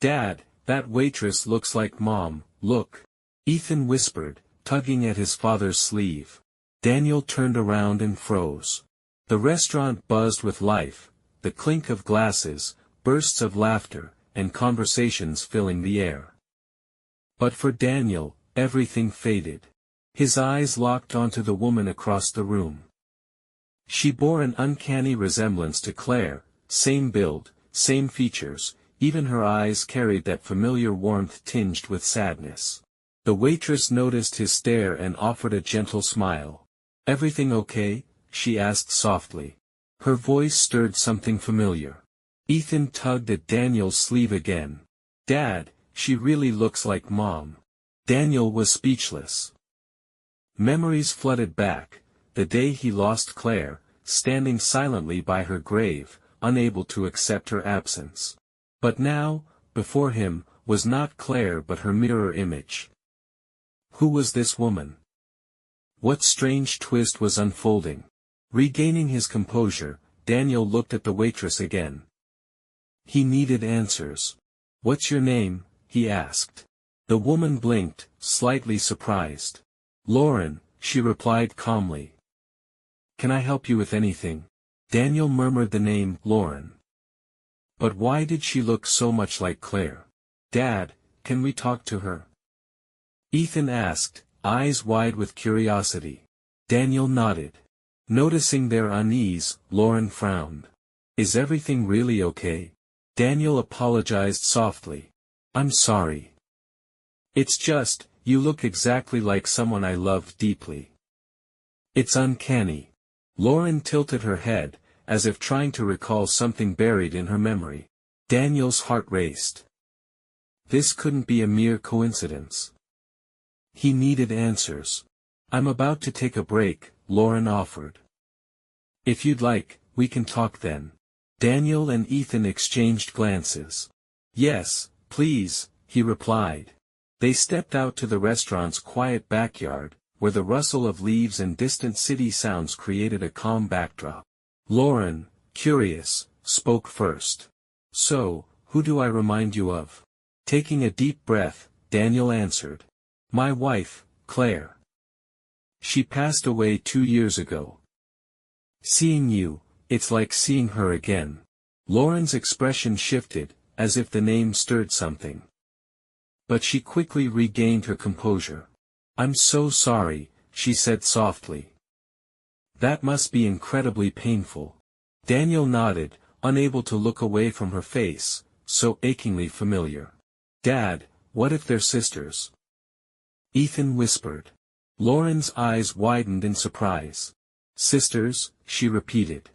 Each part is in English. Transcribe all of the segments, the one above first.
Dad, that waitress looks like Mom, look. Ethan whispered, tugging at his father's sleeve. Daniel turned around and froze. The restaurant buzzed with life, the clink of glasses, bursts of laughter, and conversations filling the air. But for Daniel, everything faded. His eyes locked onto the woman across the room. She bore an uncanny resemblance to Claire, same build, same features, even her eyes carried that familiar warmth tinged with sadness. The waitress noticed his stare and offered a gentle smile. "Everything okay?" she asked softly. Her voice stirred something familiar. Ethan tugged at Daniel's sleeve again. "Dad, she really looks like Mom." Daniel was speechless. Memories flooded back, the day he lost Claire, standing silently by her grave, unable to accept her absence. But now, before him, was not Claire but her mirror image. Who was this woman? What strange twist was unfolding? Regaining his composure, Daniel looked at the waitress again. He needed answers. "What's your name?" he asked. The woman blinked, slightly surprised. "Lauren," she replied calmly. "Can I help you with anything?" Daniel murmured the name, Lauren. But why did she look so much like Claire? "Dad, can we talk to her?" Ethan asked, eyes wide with curiosity. Daniel nodded. Noticing their unease, Lauren frowned. "Is everything really okay?" Daniel apologized softly. "I'm sorry. It's just, you look exactly like someone I loved deeply." "It's uncanny." Lauren tilted her head, as if trying to recall something buried in her memory. Daniel's heart raced. This couldn't be a mere coincidence. He needed answers. "I'm about to take a break," Lauren offered. "If you'd like, we can talk then." Daniel and Ethan exchanged glances. "Yes, please," he replied. They stepped out to the restaurant's quiet backyard, where the rustle of leaves and distant city sounds created a calm backdrop. Lauren, curious, spoke first. "So, who do I remind you of?" Taking a deep breath, Daniel answered. "My wife, Claire. She passed away 2 years ago. Seeing you, it's like seeing her again." Lauren's expression shifted, as if the name stirred something. But she quickly regained her composure. "I'm so sorry," she said softly. "That must be incredibly painful." Daniel nodded, unable to look away from her face, so achingly familiar. "Dad, what if they're sisters?" Ethan whispered. Lauren's eyes widened in surprise. "Sisters?" she repeated.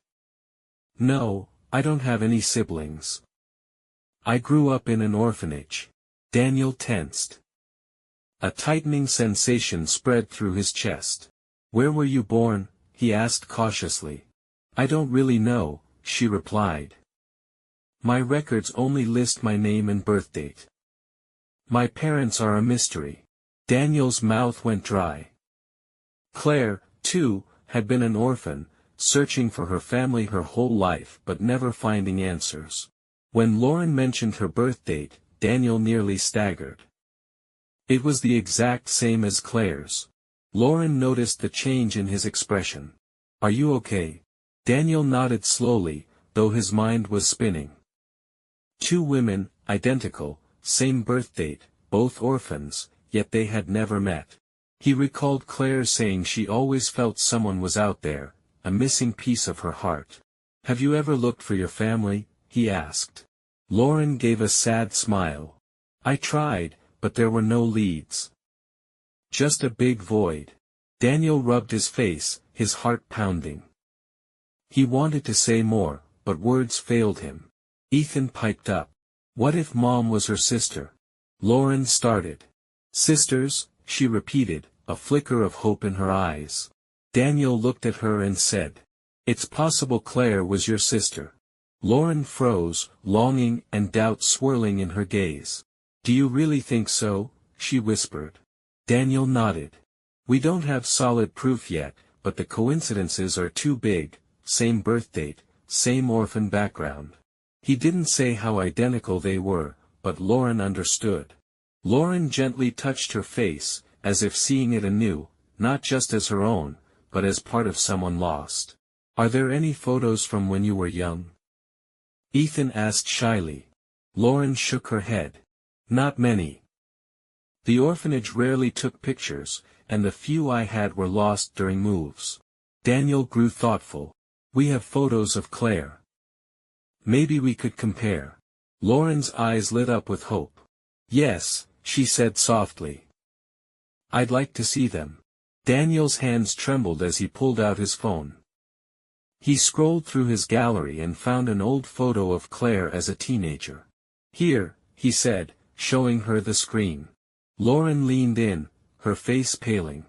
"No, I don't have any siblings. I grew up in an orphanage." Daniel tensed. A tightening sensation spread through his chest. "Where were you born?" he asked cautiously. "I don't really know," she replied. "My records only list my name and birthdate. My parents are a mystery." Daniel's mouth went dry. Claire, too, had been an orphan, searching for her family her whole life but never finding answers. When Lauren mentioned her birthdate, Daniel nearly staggered. It was the exact same as Claire's. Lauren noticed the change in his expression. "Are you okay?" Daniel nodded slowly, though his mind was spinning. 2 women, identical, same birthdate, both orphans, yet they had never met. He recalled Claire saying she always felt someone was out there, a missing piece of her heart. "Have you ever looked for your family?" he asked. Lauren gave a sad smile. "I tried, but there were no leads. Just a big void." Daniel rubbed his face, his heart pounding. He wanted to say more, but words failed him. Ethan piped up. "What if Mom was her sister?" Lauren started. "Sisters?" she repeated, a flicker of hope in her eyes. Daniel looked at her and said, "It's possible Claire was your sister." Lauren froze, longing and doubt swirling in her gaze. "Do you really think so?" she whispered. Daniel nodded. "We don't have solid proof yet, but the coincidences are too big, same birthdate, same orphan background." He didn't say how identical they were, but Lauren understood. Lauren gently touched her face, as if seeing it anew, not just as her own, but as part of someone lost. "Are there any photos from when you were young?" Ethan asked shyly. Lauren shook her head. "Not many. The orphanage rarely took pictures, and the few I had were lost during moves." Daniel grew thoughtful. "We have photos of Claire. Maybe we could compare." Lauren's eyes lit up with hope. "Yes," she said softly. "I'd like to see them." Daniel's hands trembled as he pulled out his phone. He scrolled through his gallery and found an old photo of Claire as a teenager. "Here," he said, showing her the screen. Lauren leaned in, her face paling.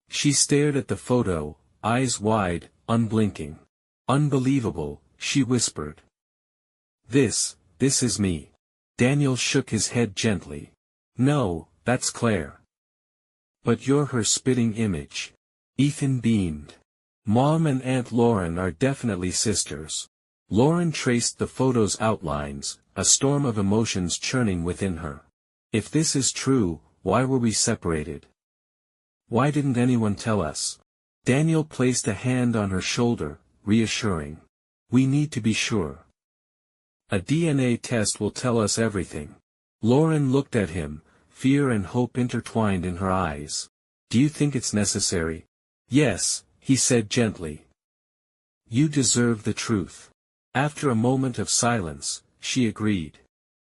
She stared at the photo, eyes wide, unblinking. "Unbelievable," she whispered. This is me." Daniel shook his head gently. "No, that's Claire. But you're her spitting image." Ethan beamed. "Mom and Aunt Lauren are definitely sisters." Lauren traced the photo's outlines, a storm of emotions churning within her. "If this is true, why were we separated? Why didn't anyone tell us?" Daniel placed a hand on her shoulder, reassuring. "We need to be sure. A DNA test will tell us everything." Lauren looked at him, fear and hope intertwined in her eyes. "Do you think it's necessary?" "Yes," he said gently. "You deserve the truth." After a moment of silence, she agreed.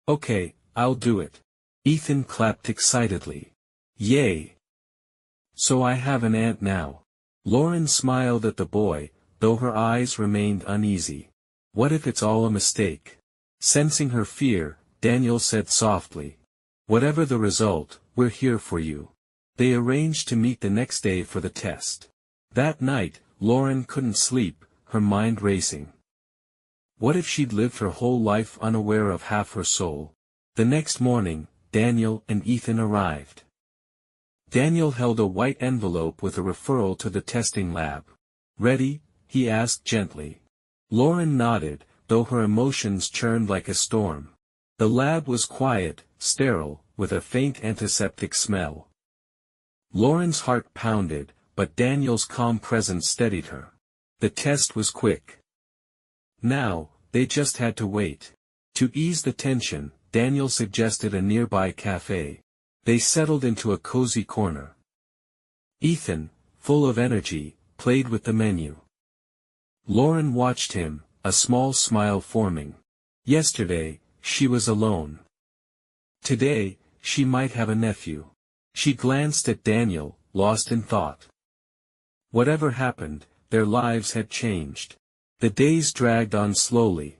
"Okay, I'll do it." Ethan clapped excitedly. "Yay! So I have an aunt now." Lauren smiled at the boy, though her eyes remained uneasy. "What if it's all a mistake?" Sensing her fear, Daniel said softly. "Whatever the result, we're here for you." They arranged to meet the next day for the test. That night, Lauren couldn't sleep, her mind racing. What if she'd lived her whole life unaware of half her soul? The next morning, Daniel and Ethan arrived. Daniel held a white envelope with a referral to the testing lab. "Ready?" he asked gently. Lauren nodded, though her emotions churned like a storm. The lab was quiet, sterile, with a faint antiseptic smell. Lauren's heart pounded, but Daniel's calm presence steadied her. The test was quick. Now, they just had to wait. To ease the tension, Daniel suggested a nearby cafe. They settled into a cozy corner. Ethan, full of energy, played with the menu. Lauren watched him, a small smile forming. Yesterday, she was alone. Today, she might have a nephew. She glanced at Daniel, lost in thought. Whatever happened, their lives had changed. The days dragged on slowly.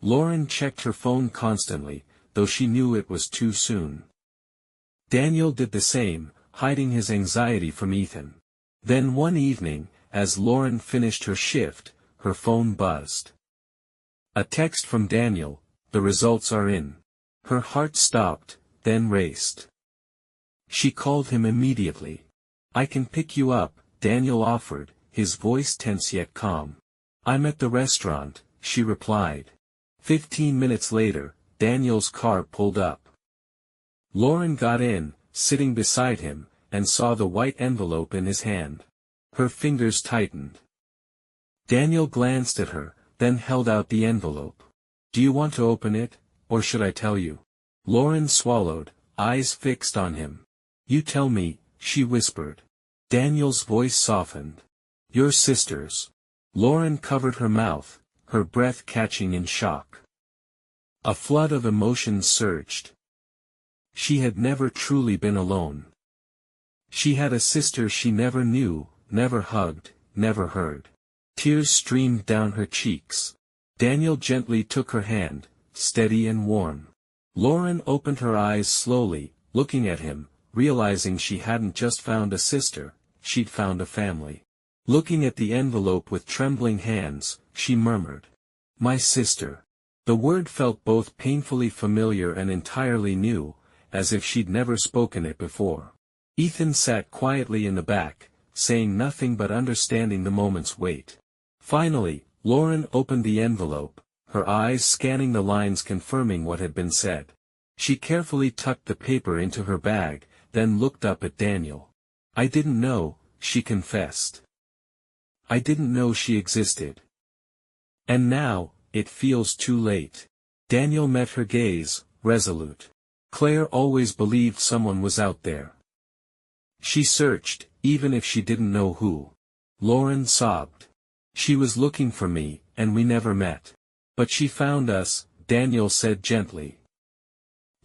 Lauren checked her phone constantly, though she knew it was too soon. Daniel did the same, hiding his anxiety from Ethan. Then one evening, as Lauren finished her shift, her phone buzzed. A text from Daniel, "The results are in." Her heart stopped, then raced. She called him immediately. "I can pick you up," Daniel offered, his voice tense yet calm. "I'm at the restaurant," she replied. 15 minutes later, Daniel's car pulled up. Lauren got in, sitting beside him, and saw the white envelope in his hand. Her fingers tightened. Daniel glanced at her, then held out the envelope. "Do you want to open it, or should I tell you?" Lauren swallowed, eyes fixed on him. "You tell me," she whispered. Daniel's voice softened. "Your sisters." Lauren covered her mouth, her breath catching in shock. A flood of emotions surged. She had never truly been alone. She had a sister she never knew, never hugged, never heard. Tears streamed down her cheeks. Daniel gently took her hand, steady and warm. Lauren opened her eyes slowly, looking at him, realizing she hadn't just found a sister, she'd found a family. Looking at the envelope with trembling hands, she murmured, "My sister." The word felt both painfully familiar and entirely new, as if she'd never spoken it before. Ethan sat quietly in the back, saying nothing but understanding the moment's weight. Finally, Lauren opened the envelope, her eyes scanning the lines confirming what had been said. She carefully tucked the paper into her bag, then looked up at Daniel. "I didn't know," she confessed. "I didn't know she existed. And now, it feels too late." Daniel met her gaze, resolute. Claire always believed someone was out there. She searched, even if she didn't know who. Lauren sobbed. "She was looking for me, and we never met. But she found us," Daniel said gently.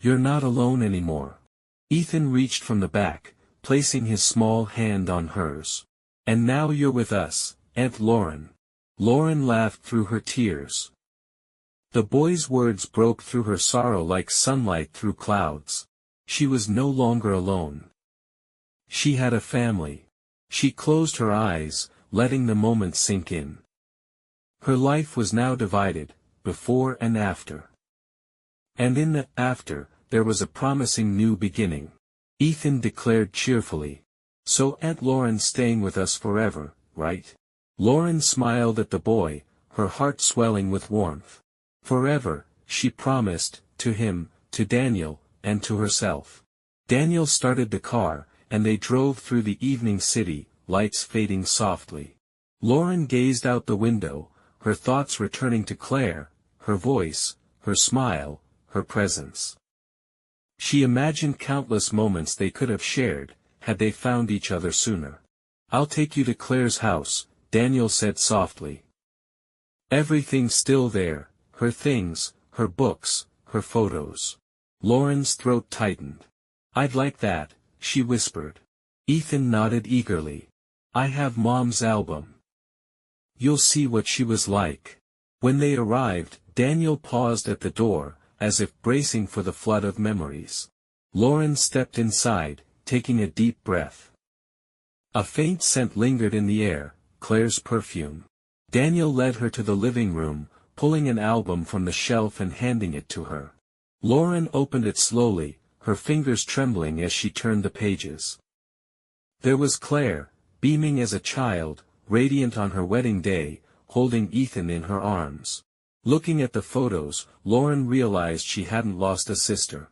"You're not alone anymore." Ethan reached from the back, placing his small hand on hers. "And now you're with us, Aunt Lauren." Lauren laughed through her tears. The boy's words broke through her sorrow like sunlight through clouds. She was no longer alone. She had a family. She closed her eyes, letting the moment sink in. Her life was now divided, before and after. And in the after, there was a promising new beginning. Ethan declared cheerfully. "So Aunt Lauren's staying with us forever, right?" Lauren smiled at the boy, her heart swelling with warmth. "Forever," she promised, to him, to Daniel, and to herself. Daniel started the car, and they drove through the evening city, lights fading softly. Lauren gazed out the window, her thoughts returning to Claire, her voice, her smile, her presence. She imagined countless moments they could have shared, had they found each other sooner. "I'll take you to Claire's house," Daniel said softly. Everything's still there, her things, her books, her photos. Lauren's throat tightened. "I'd like that," she whispered. Ethan nodded eagerly. "I have Mom's album. You'll see what she was like." When they arrived, Daniel paused at the door, as if bracing for the flood of memories. Lauren stepped inside, taking a deep breath. A faint scent lingered in the air, Claire's perfume. Daniel led her to the living room, pulling an album from the shelf and handing it to her. Lauren opened it slowly, her fingers trembling as she turned the pages. There was Claire, beaming as a child, radiant on her wedding day, holding Ethan in her arms. Looking at the photos, Lauren realized she hadn't lost a sister.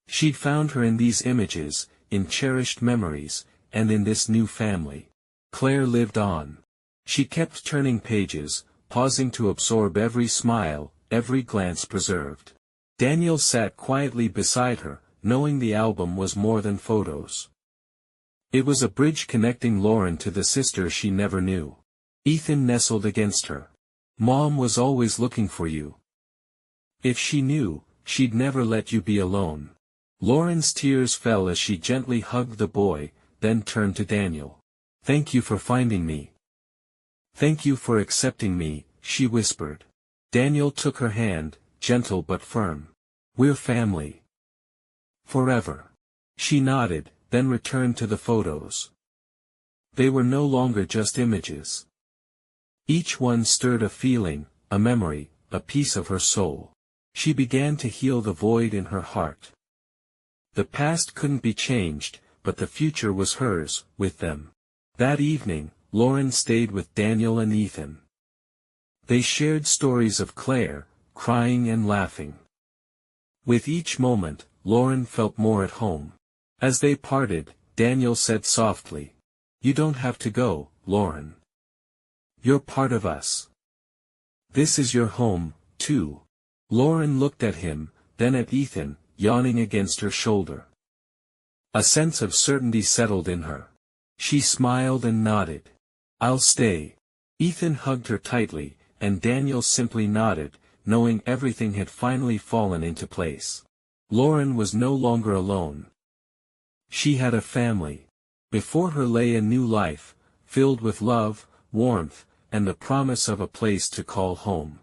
She'd found her in these images, in cherished memories, and in this new family. Claire lived on. She kept turning pages, pausing to absorb every smile, every glance preserved. Daniel sat quietly beside her, knowing the album was more than photos. It was a bridge connecting Lauren to the sister she never knew. Ethan nestled against her. "Mom was always looking for you. If she knew, she'd never let you be alone." Lauren's tears fell as she gently hugged the boy, then turned to Daniel. "Thank you for finding me. Thank you for accepting me," she whispered. Daniel took her hand, gentle but firm. "We're family. Forever." She nodded, then returned to the photos. They were no longer just images. Each one stirred a feeling, a memory, a piece of her soul. She began to heal the void in her heart. The past couldn't be changed, but the future was hers, with them. That evening, Lauren stayed with Daniel and Ethan. They shared stories of Claire, crying and laughing. With each moment, Lauren felt more at home. As they parted, Daniel said softly, "You don't have to go, Lauren. You're part of us. This is your home, too." Lauren looked at him, then at Ethan, yawning against her shoulder. A sense of certainty settled in her. She smiled and nodded. "I'll stay." Ethan hugged her tightly, and Daniel simply nodded, knowing everything had finally fallen into place. Lauren was no longer alone. She had a family. Before her lay a new life, filled with love, warmth, and the promise of a place to call home.